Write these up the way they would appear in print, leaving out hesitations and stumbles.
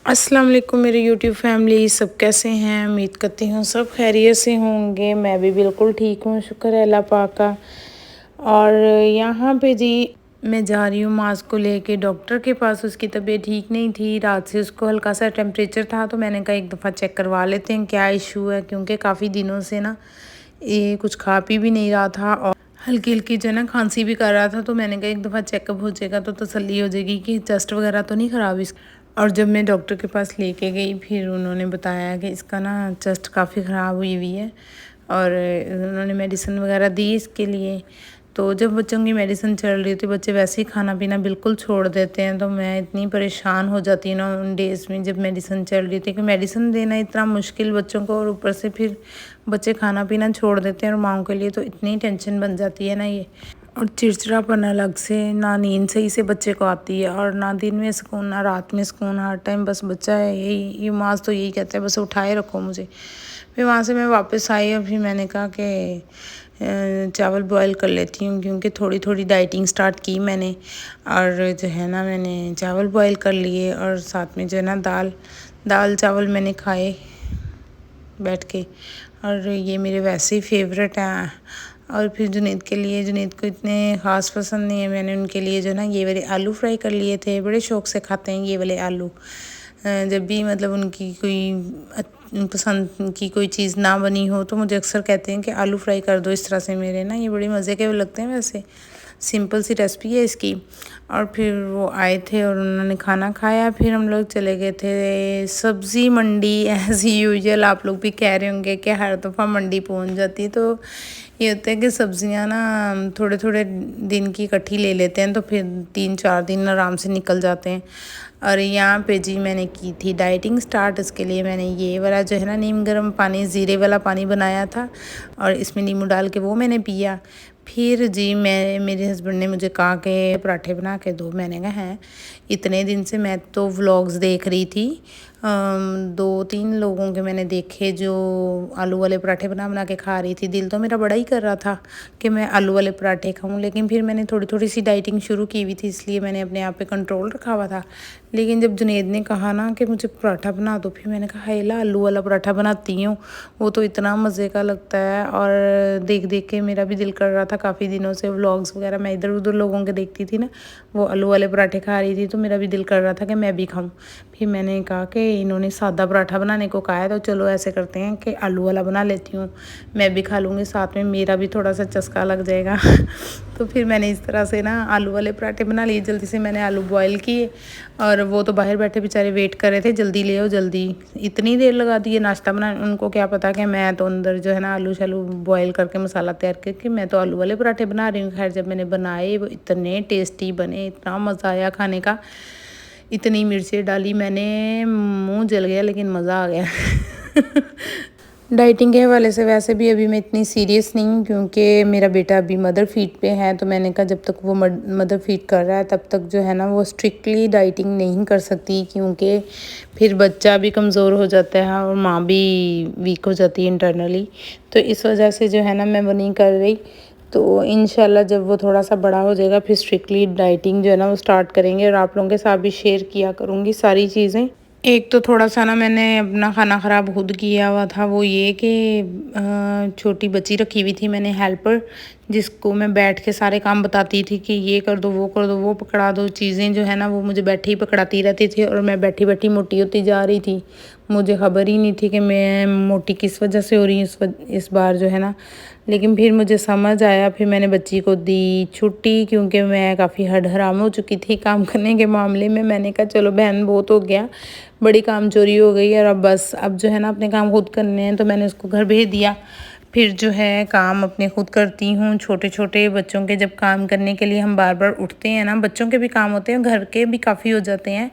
अस्सलाम वालेकुम मेरी यूट्यूब फैमिली, सब कैसे हैं। उम्मीद करती हूँ सब खैरियत से होंगे। मैं भी बिल्कुल ठीक हूँ, शुक्र है अल्लाह पाक का। और यहाँ पे जी मैं जा रही हूँ माज को लेके डॉक्टर के पास। उसकी तबीयत ठीक नहीं थी, रात से उसको हल्का सा टेम्परेचर था, तो मैंने कहा एक दफ़ा चेक करवा लेते हैं क्या इशू है, क्योंकि काफ़ी दिनों से ना ये कुछ खा पी भी नहीं रहा था और हल्की हल्की जो है ना खांसी भी कर रहा था। तो मैंने कहा एक दफ़ा चेकअप हो जाएगा तो तसल्ली हो जाएगी कि चेस्ट वगैरह तो नहीं ख़राब इस। और जब मैं डॉक्टर के पास लेके गई, फिर उन्होंने बताया कि इसका ना चेस्ट काफ़ी ख़राब हुई हुई है और उन्होंने मेडिसिन वगैरह दी इसके लिए। तो जब बच्चों की मेडिसिन चल रही थी, बच्चे वैसे ही खाना पीना बिल्कुल छोड़ देते हैं। तो मैं इतनी परेशान हो जाती हूँ ना उन डेज़ में जब मेडिसिन चल रही थी, कि मेडिसिन देना इतना मुश्किल बच्चों को, और ऊपर से फिर बच्चे खाना पीना छोड़ देते हैं। और माँओं के लिए तो इतनी टेंशन बन जाती है ना ये। और चिड़चिड़ापन अलग से, ना नींद सही से बच्चे को आती है और ना दिन में सुकून ना रात में सुकून। हर टाइम बस बच्चा है, यही ये माँ तो यही कहते हैं बस उठाए रखो मुझे। फिर वहाँ से मैं वापस आई और फिर मैंने कहा कि चावल बॉईल कर लेती हूँ, क्योंकि थोड़ी थोड़ी डाइटिंग स्टार्ट की मैंने। और जो है ना मैंने चावल बॉईल कर लिए और साथ में जो है ना दाल चावल मैंने खाए बैठ के। और ये मेरे वैसे ही फेवरेट हैं। और फिर जुनैद के लिए, जुनैद को इतने ख़ास पसंद नहीं है, मैंने उनके लिए जो ना ये वाले आलू फ्राई कर लिए थे। बड़े शौक़ से खाते हैं ये वाले आलू। जब भी मतलब उनकी कोई पसंद की कोई चीज़ ना बनी हो तो मुझे अक्सर कहते हैं कि आलू फ्राई कर दो इस तरह से। मेरे ना ये बड़े मज़े के लगते हैं, वैसे सिंपल सी रेसिपी है इसकी। और फिर वो आए थे और उन्होंने खाना खाया, फिर हम लोग चले गए थे सब्ज़ी मंडी। एज़ यूजुअल आप लोग भी कह रहे होंगे कि हर दफ़ा मंडी पहुंच जाती है। तो ये होता है कि सब्ज़ियां ना थोड़े थोड़े दिन की इकट्ठी ले लेते हैं, तो फिर 3-4 दिन आराम से निकल जाते हैं। और यहाँ पे जी मैंने की थी डाइटिंग स्टार्ट। इसके लिए मैंने ये वाला जो है ना नीम गर्म पानी, ज़ीरे वाला पानी बनाया था और इसमें नींबू डाल के वो मैंने पिया। फिर जी मैं, मेरे हस्बैंड ने मुझे कहा कि पराठे बना के दो। मैंने कहा हैं, इतने दिन से मैं तो व्लॉग्स देख रही थी, 2-3 लोगों के मैंने देखे जो आलू वाले पराठे बना बना के खा रही थी। दिल तो मेरा बड़ा ही कर रहा था कि मैं आलू वाले पराठे खाऊं, लेकिन फिर मैंने थोड़ी थोड़ी सी डाइटिंग शुरू की हुई थी, इसलिए मैंने अपने आप पे कंट्रोल रखा हुआ था। लेकिन जब जुनैद ने कहा ना कि मुझे पराठा बना दो, फिर मैंने कहा हाय ला आलू वाला पराठा बनाती हूँ, वो तो इतना मज़े का लगता है। और देख देख के मेरा भी दिल कर रहा था। काफ़ी दिनों से व्लॉग्स वगैरह मैं इधर उधर लोगों के देखती थी ना, वो आलू वाले पराठे खा रही थी, तो मेरा भी दिल कर रहा था कि मैं भी खाऊं। फिर मैंने कहा कि इन्होंने सादा पराठा बनाने को कहा है, तो चलो ऐसे करते हैं कि आलू वाला बना लेती हूँ, मैं भी खा लूँगी, साथ में मेरा भी थोड़ा सा चस्का लग जाएगा। तो फिर मैंने इस तरह से ना आलू वाले पराठे बना लिए। जल्दी से मैंने आलू बॉयल किए और वो तो बाहर बैठे बेचारे वेट कर रहे थे, जल्दी ले आओ जल्दी। इतनी देर लगा दी है नाश्ता बनाने, उनको क्या पता कि मैं तो अंदर जो है ना आलू शालू बॉयल करके मसाला तैयार करके मैं तो आलू वाले पराठे बना रही हूँ। खैर जब मैंने बनाए वो इतने टेस्टी बने, इतना मज़ा आया खाने का। इतनी मिर्चें डाली मैंने, मुंह जल गया, लेकिन मज़ा आ गया। डाइटिंग के हवाले से वैसे भी अभी मैं इतनी सीरियस नहीं हूँ, क्योंकि मेरा बेटा अभी मदर फीड पे है। तो मैंने कहा जब तक वो मदर फीड कर रहा है तब तक जो है ना वो स्ट्रिक्टली डाइटिंग नहीं कर सकती, क्योंकि फिर बच्चा भी कमज़ोर हो जाता है और माँ भी वीक हो जाती है इंटरनली। तो इस वजह से जो है ना मैं वो नहीं कर रही। तो इंशाल्लाह जब वो थोड़ा सा बड़ा हो जाएगा फिर स्ट्रिक्टली डाइटिंग जो है ना वो स्टार्ट करेंगे, और आप लोगों के साथ भी शेयर किया करूँगी सारी चीज़ें। एक तो थोड़ा सा ना मैंने अपना खाना ख़राब खुद किया हुआ था, वो ये कि छोटी बच्ची रखी हुई थी मैंने हेल्पर, जिसको मैं बैठ के सारे काम बताती थी कि ये कर दो वो कर दो वो पकड़ा दो। चीज़ें जो है ना वो मुझे बैठी ही पकड़ाती रहती थी और मैं बैठी बैठी मोटी होती जा रही थी। मुझे खबर ही नहीं थी कि मैं मोटी किस वजह से हो रही हूँ इस बार जो है ना। लेकिन फिर मुझे समझ आया, फिर मैंने बच्ची को दी छुट्टी, क्योंकि मैं काफ़ी हड हराम हो चुकी थी काम करने के मामले में। मैंने कहा चलो बहन बहुत हो गया, बड़ी काम चोरी हो गई, और अब बस अब जो है ना अपने काम खुद करने हैं। तो मैंने उसको घर भेज दिया। फिर जो है काम अपने खुद करती हूँ। छोटे छोटे बच्चों के जब काम करने के लिए हम बार बार उठते हैं ना, बच्चों के भी काम होते हैं, घर के भी काफ़ी हो जाते हैं।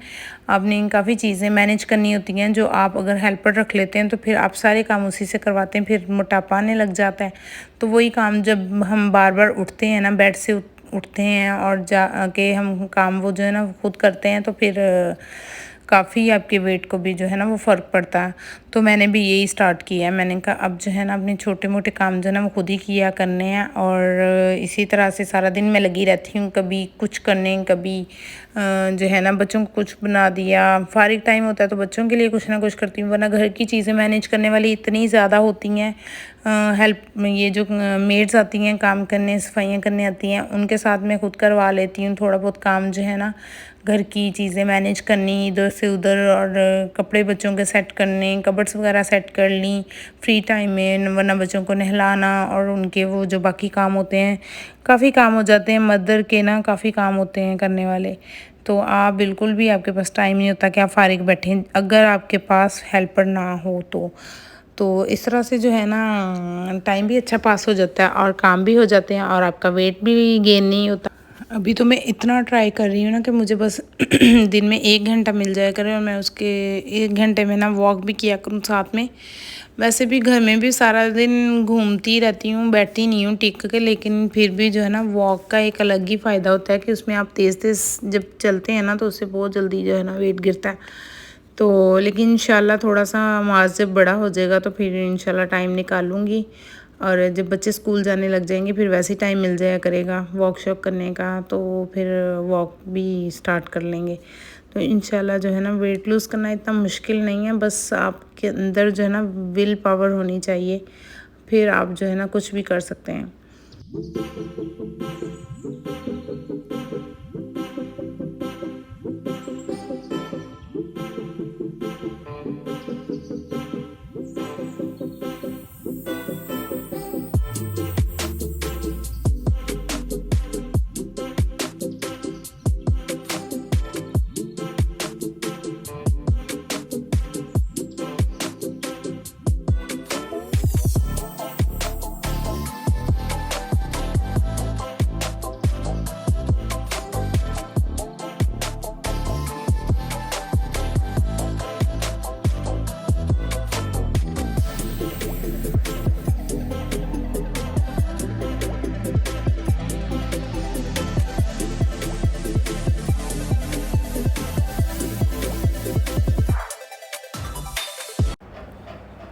आपने काफ़ी चीज़ें मैनेज करनी होती हैं, जो आप अगर हेल्पर रख लेते हैं तो फिर आप सारे काम उसी से करवाते हैं, फिर मोटापा आने लग जाता है। तो वही काम जब हम बार बार उठते हैं ना, बेड से उठते हैं और जा के हम काम वो जो है ना खुद करते हैं, तो फिर काफ़ी आपके वेट को भी जो है ना वो फ़र्क पड़ता है। तो मैंने भी यही स्टार्ट किया है। मैंने कहा अब जो है ना अपने छोटे-मोटे काम जो है ना वो खुद ही किया करने हैं, और इसी तरह से सारा दिन मैं लगी रहती हूँ, कभी कुछ करने, कभी जो है ना बच्चों को कुछ बना दिया। फ़ारिग टाइम होता है तो बच्चों के लिए कुछ ना कुछ करती हूँ, वरना घर की चीज़ें मैनेज करने वाली इतनी ज़्यादा होती हैं। हेल्प ये जो मेड्स आती हैं काम करने, सफाइयाँ करने आती हैं, उनके साथ मैं खुद करवा लेती हूँ थोड़ा बहुत काम जो है ना। घर की चीज़ें मैनेज करनी इधर से उधर, और कपड़े बच्चों के सेट करने, कबर्ड्स वगैरह सेट कर ली फ्री टाइम में, वरना बच्चों को नहलाना और उनके वो जो बाकी काम होते हैं, काफ़ी काम हो जाते हैं मदर के ना, काफ़ी काम होते हैं करने वाले। तो आप बिल्कुल भी आपके पास टाइम नहीं होता कि आप फ़ारिग बैठें, अगर आपके पास हेल्पर ना हो तो इस तरह से जो है ना टाइम भी अच्छा पास हो जाता है और काम भी हो जाते हैं और आपका वेट भी गेन नहीं होता। अभी तो मैं इतना ट्राई कर रही हूँ ना कि मुझे बस दिन में 1 घंटा मिल जाया करे और मैं उसके 1 घंटे में ना वॉक भी किया करूँ साथ में। वैसे भी घर में भी सारा दिन घूमती रहती हूँ, बैठती नहीं हूँ टिक के, लेकिन फिर भी जो है ना वॉक का एक अलग ही फ़ायदा होता है कि उसमें आप तेज़-तेज़ जब चलते हैं ना तो उससे बहुत जल्दी जो है ना वेट गिरता है। तो लेकिन इंशाल्लाह थोड़ा-सा मास जब बड़ा हो जाएगा तो फिर इंशाल्लाह टाइम निकालूँगी, और जब बच्चे स्कूल जाने लग जाएंगे फिर वैसे ही टाइम मिल जाया करेगा वॉक शॉक करने का, तो फिर वॉक भी स्टार्ट कर लेंगे। तो इंशाल्लाह जो है ना वेट लूज़ करना इतना मुश्किल नहीं है, बस आपके अंदर जो है ना विल पावर होनी चाहिए, फिर आप जो है ना कुछ भी कर सकते हैं।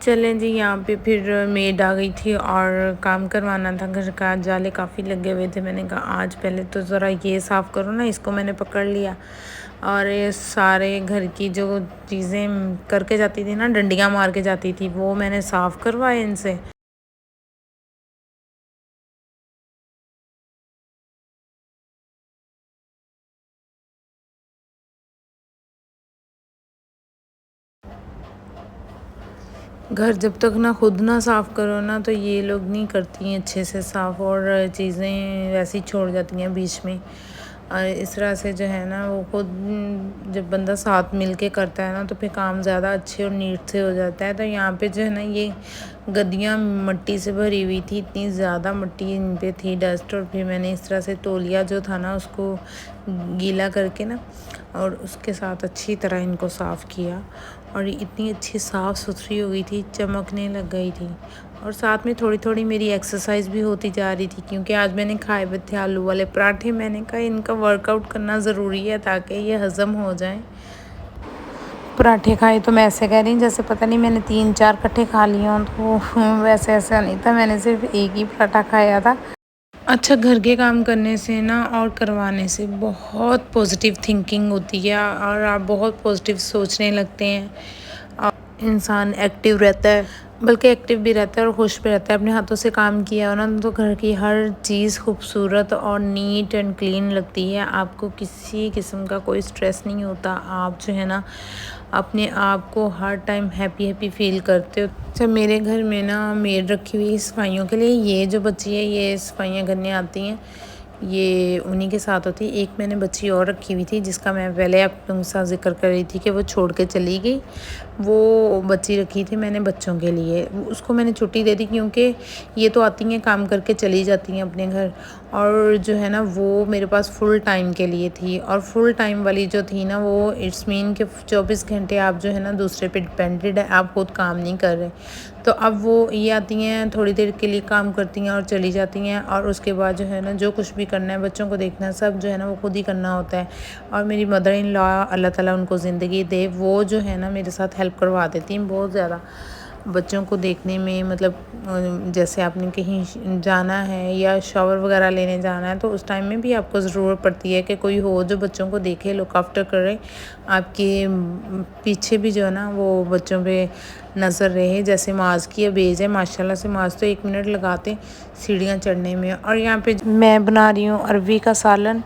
चलें जी, यहाँ पे फिर मेड आ गई थी और काम करवाना था घर का, जाले काफ़ी लगे हुए थे। मैंने कहा आज पहले तो ज़रा ये साफ़ करो ना, इसको मैंने पकड़ लिया और ये सारे घर की जो चीज़ें करके जाती थी ना, डंडियाँ मार के जाती थी, वो मैंने साफ़ करवाए इनसे। घर जब तक ना खुद ना साफ़ करो ना तो ये लोग नहीं करती हैं अच्छे से साफ़, और चीज़ें वैसे ही छोड़ जाती हैं बीच में। और इस तरह से जो है ना वो खुद जब बंदा साथ मिल के करता है ना तो फिर काम ज़्यादा अच्छे और नीट से हो जाता है। तो यहाँ पे जो है ना ये गद्दियाँ मिट्टी से भरी हुई थी, इतनी ज़्यादा मिट्टी इन पे थी, डस्ट, और फिर मैंने इस तरह से तौलिया जो था ना उसको गीला करके ना और उसके साथ अच्छी तरह इनको साफ़ किया, और इतनी अच्छी साफ़ सुथरी हो गई थी, चमकने लग गई थी। और साथ में थोड़ी थोड़ी मेरी एक्सरसाइज भी होती जा रही थी, क्योंकि आज मैंने खाए हुए थे आलू वाले पराठे। मैंने कहा इनका वर्कआउट करना ज़रूरी है ताकि ये हज़म हो जाए। पराठे खाए तो मैं ऐसे कह रही हूँ जैसे पता नहीं मैंने 3-4 इकट्ठे खा लिए हों, तो वैसे ऐसा नहीं था, मैंने सिर्फ एक ही पराठा खाया था। अच्छा, घर के काम करने से ना और करवाने से बहुत पॉजिटिव थिंकिंग होती है और आप बहुत पॉजिटिव सोचने लगते हैं, और इंसान एक्टिव रहता है, बल्कि एक्टिव भी रहता है और खुश भी रहता है। अपने हाथों से काम किया हो ना तो घर की हर चीज़ खूबसूरत और नीट एंड क्लीन लगती है, आपको किसी किस्म का कोई स्ट्रेस नहीं होता। आप जो है ना अपने आप को हर टाइम हैप्पी हैप्पी फील करते हो। अच्छा, मेरे घर में ना मेड रखी हुई सफाइयों के लिए, ये जो बच्ची है ये सफाइयाँ करने आती हैं, ये उन्हीं के साथ होती है। एक मैंने बच्ची और रखी हुई थी जिसका मैं पहले आप लोगों के साथ जिक्र कर रही थी कि वो छोड़ के चली गई। वो बच्ची रखी थी मैंने बच्चों के लिए, उसको मैंने छुट्टी दे दी क्योंकि ये तो आती हैं काम करके चली जाती हैं अपने घर, और जो है ना वो मेरे पास फुल टाइम के लिए थी। और फुल टाइम वाली जो थी ना वो इट्स मीन कि 24 घंटे आप जो है ना दूसरे पे डिपेंडेड है, आप खुद काम नहीं कर रहे। तो अब वो ये आती हैं थोड़ी देर के लिए काम करती हैं और चली जाती हैं, और उसके बाद जो है ना जो कुछ भी करना है, बच्चों को देखना है, सब जो है ना वो खुद ही करना होता है। और मेरी मदर इन लॉ अल्लाह ताला उनको ज़िंदगी दे, वो जो है ना मेरे साथ हेल्प करवा देती हैं बहुत ज़्यादा बच्चों को देखने में। मतलब जैसे आपने कहीं जाना है या शावर वगैरह लेने जाना है तो उस टाइम में भी आपको ज़रूरत पड़ती है कि कोई हो जो बच्चों को देखे, लुक आफ्टर करे, आपके पीछे भी जो है ना वो बच्चों पे नज़र रहे। जैसे माज की अब एज है माशाल्लाह से, माज तो 1 मिनट लगाते सीढ़ियाँ चढ़ने में। और यहाँ पे मैं बना रही हूँ अरवी का सालन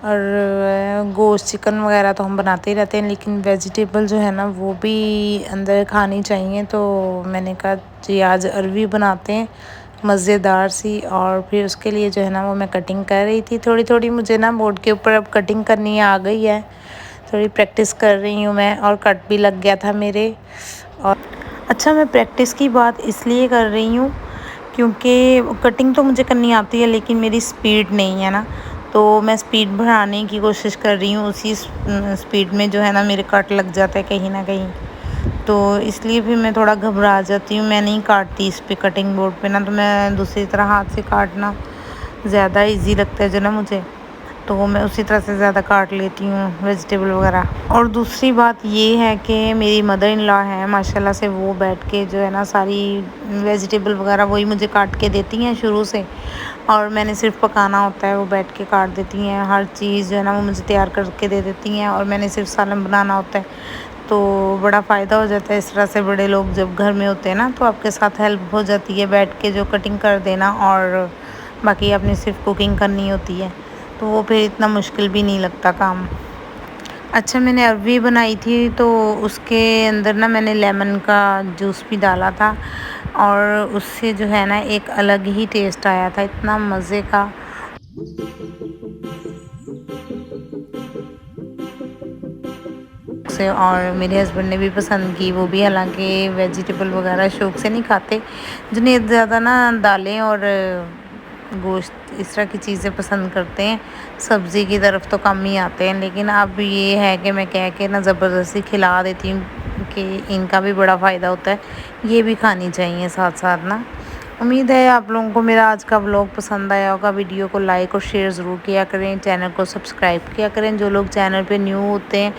और गोश्त चिकन वगैरह तो हम बनाते ही रहते हैं, लेकिन वेजिटेबल जो है ना वो भी अंदर खानी चाहिए। तो मैंने कहा जी आज अरवी बनाते हैं मज़ेदार सी। और फिर उसके लिए जो है ना वो मैं कटिंग कर रही थी थोड़ी थोड़ी। मुझे ना बोर्ड के ऊपर अब कटिंग करनी आ गई है, थोड़ी प्रैक्टिस कर रही हूँ मैं, और कट भी लग गया था मेरे। और अच्छा, मैं प्रैक्टिस की बात इसलिए कर रही हूँ क्योंकि कटिंग तो मुझे करनी आती है लेकिन मेरी स्पीड नहीं है ना, तो मैं स्पीड बढ़ाने की कोशिश कर रही हूँ। उसी स्पीड में जो है ना मेरे कट लग जाता है कहीं ना कहीं, तो इसलिए फिर मैं थोड़ा घबरा जाती हूँ। मैं नहीं काटती इस पे कटिंग बोर्ड पे ना, तो मैं दूसरी तरह हाथ से काटना ज़्यादा इजी लगता है जो ना मुझे, तो मैं उसी तरह से ज़्यादा काट लेती हूँ वेजिटेबल वगैरह। और दूसरी बात ये है कि मेरी मदर इन लॉ है माशाल्लाह से, वो बैठ के जो है ना सारी वेजिटेबल वगैरह वही मुझे काट के देती हैं शुरू से, और मैंने सिर्फ पकाना होता है, वो बैठ के काट देती हैं। हर चीज़ जो है ना वो मुझे तैयार करके दे देती हैं, और मैंने सिर्फ सालन बनाना होता है। तो बड़ा फ़ायदा हो जाता है इस तरह से, बड़े लोग जब घर में होते हैं ना तो आपके साथ हेल्प हो जाती है, बैठ के जो कटिंग कर देना, और बाकी आपने सिर्फ कुकिंग करनी होती है, तो वो फिर इतना मुश्किल भी नहीं लगता काम। अच्छा, मैंने अरवी बनाई थी तो उसके अंदर ना मैंने लेमन का जूस भी डाला था, और उससे जो है ना एक अलग ही टेस्ट आया था, इतना मज़े का। से और मेरे हस्बैंड ने भी पसंद की, वो भी हालांकि वेजिटेबल वगैरह शौक से नहीं खाते, जिन्हें ज़्यादा ना दालें और गोश्त इस तरह की चीज़ें पसंद करते हैं, सब्ज़ी की तरफ तो कम ही आते हैं। लेकिन अब ये है कि मैं कह के ना ज़बरदस्ती खिला देती हूँ कि इनका भी बड़ा फ़ायदा होता है, ये भी खानी चाहिए साथ साथ ना। उम्मीद है आप लोगों को मेरा आज का व्लॉग पसंद आया होगा। वीडियो को लाइक और शेयर ज़रूर किया करें, चैनल को सब्सक्राइब किया करें जो लोग चैनल पे न्यू होते हैं,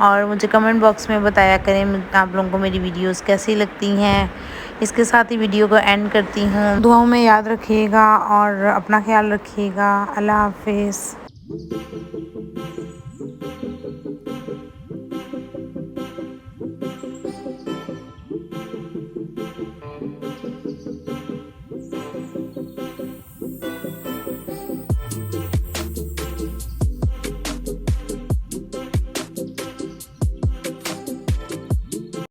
और मुझे कमेंट बॉक्स में बताया करें आप लोगों को मेरी वीडियोस कैसी लगती हैं। इसके साथ ही वीडियो को एंड करती हूँ। दुआओं में याद रखिएगा और अपना ख्याल रखिएगा। अल्लाह हाफिज़।